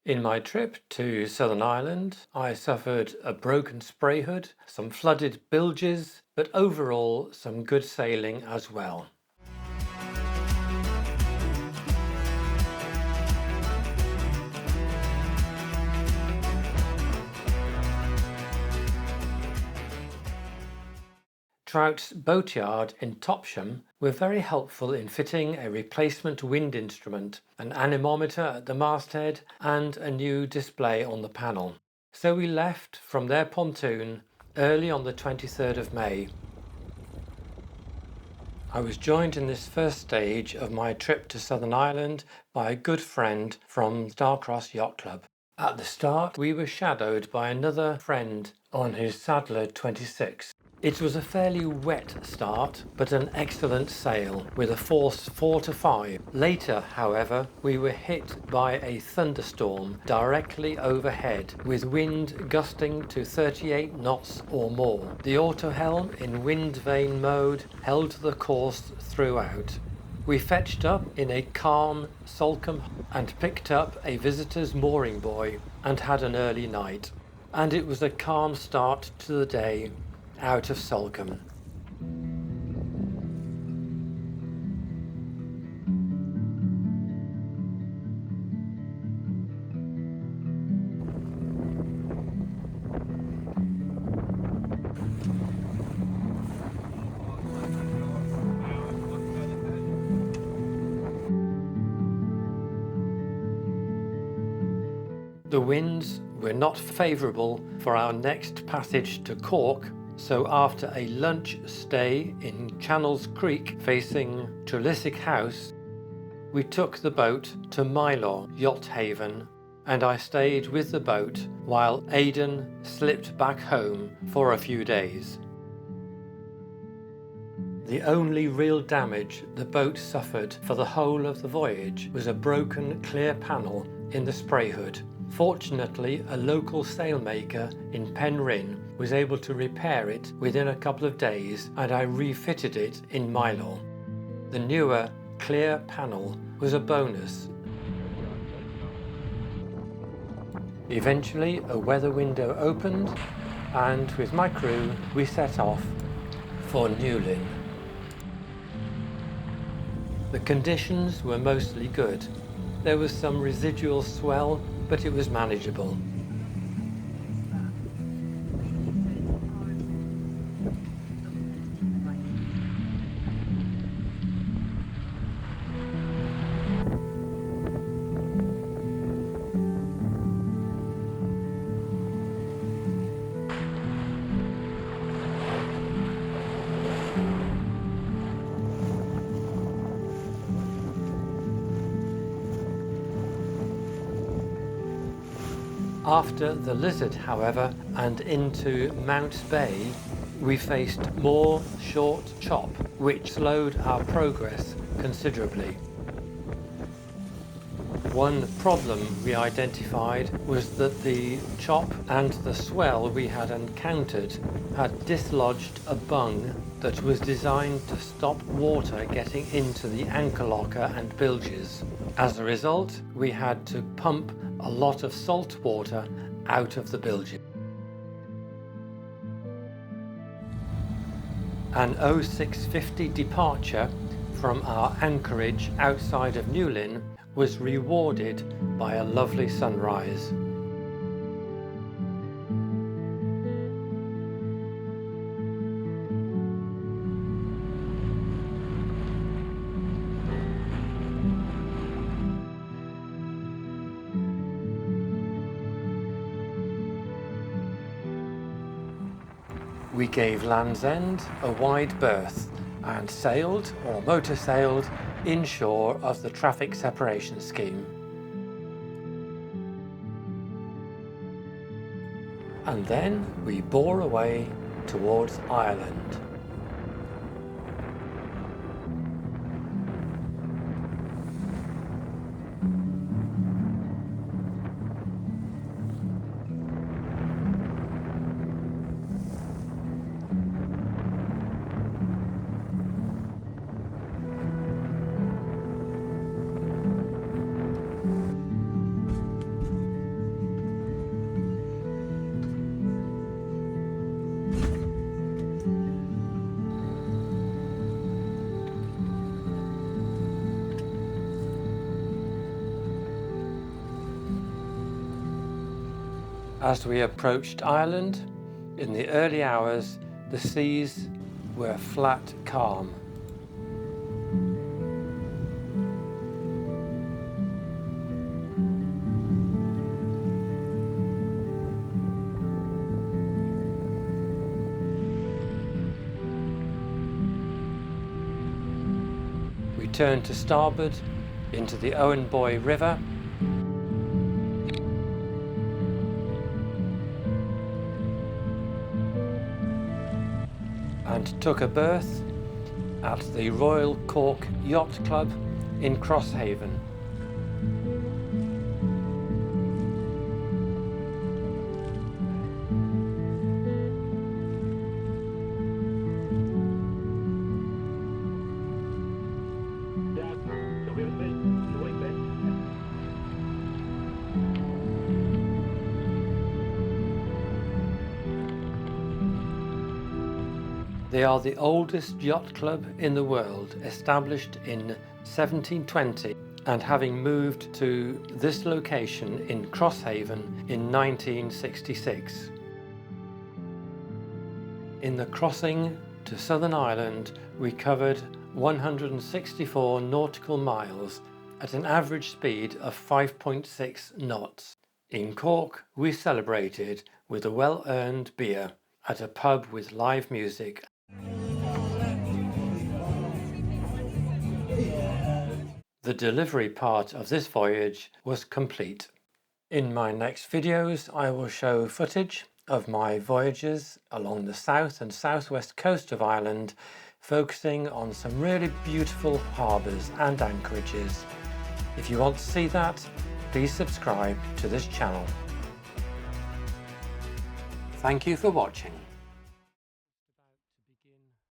In my trip to Southern Ireland, I suffered a broken spray hood, some flooded bilges, but overall some good sailing as well. Trout's boatyard in Topsham were very helpful in fitting a replacement wind instrument, an anemometer at the masthead, and a new display on the panel. So we left from their pontoon early on the 23rd of May. I was joined in this first stage of my trip to Southern Ireland by a good friend from Starcross Yacht Club. At the start, we were shadowed by another friend on his Sadler 26. It was a fairly wet start, but an excellent sail, with a force 4 to 5. Later, however, we were hit by a thunderstorm directly overhead, with wind gusting to 38 knots or more. The autohelm in wind vane mode held the course throughout. We fetched up in a calm Salcombe and picked up a visitor's mooring buoy and had an early night. And it was a calm start to the day out of Salcombe. The winds were not favourable for our next passage to Cork, so after a lunch stay in Channels Creek facing Trelissick House, we took the boat to Mylor Yacht Haven, and I stayed with the boat while Aidan slipped back home for a few days. The only real damage the boat suffered for the whole of the voyage was a broken clear panel in the spray hood. Fortunately, a local sailmaker in Penryn was able to repair it within a couple of days, and I refitted it in Mylor. The newer, clear panel was a bonus. Eventually, a weather window opened, and with my crew, we set off for Newlyn. The conditions were mostly good. There was some residual swell, but it was manageable. After the Lizard, however, and into Mounts Bay, we faced more short chop, which slowed our progress considerably. One problem we identified was that the chop and the swell we had encountered had dislodged a bung that was designed to stop water getting into the anchor locker and bilges. As a result, we had to pump a lot of salt water out of the bilges. An 0650 departure from our anchorage outside of Newlyn was rewarded by a lovely sunrise. We gave Land's End a wide berth and sailed or motor sailed inshore of the traffic separation scheme. And then we bore away towards Ireland. As we approached Ireland, in the early hours, the seas were flat calm. We turned to starboard into the Owen Boy River and took a berth at the Royal Cork Yacht Club in Crosshaven. They are the oldest yacht club in the world, established in 1720 and having moved to this location in Crosshaven in 1966. In the crossing to Southern Ireland, we covered 164 nautical miles at an average speed of 5.6 knots. In Cork, we celebrated with a well-earned beer at a pub with live music. The delivery part of this voyage was complete. In my next videos, I will show footage of my voyages along the south and southwest coast of Ireland, focusing on some really beautiful harbours and anchorages. If you want to see that, please subscribe to this channel. Thank you for watching.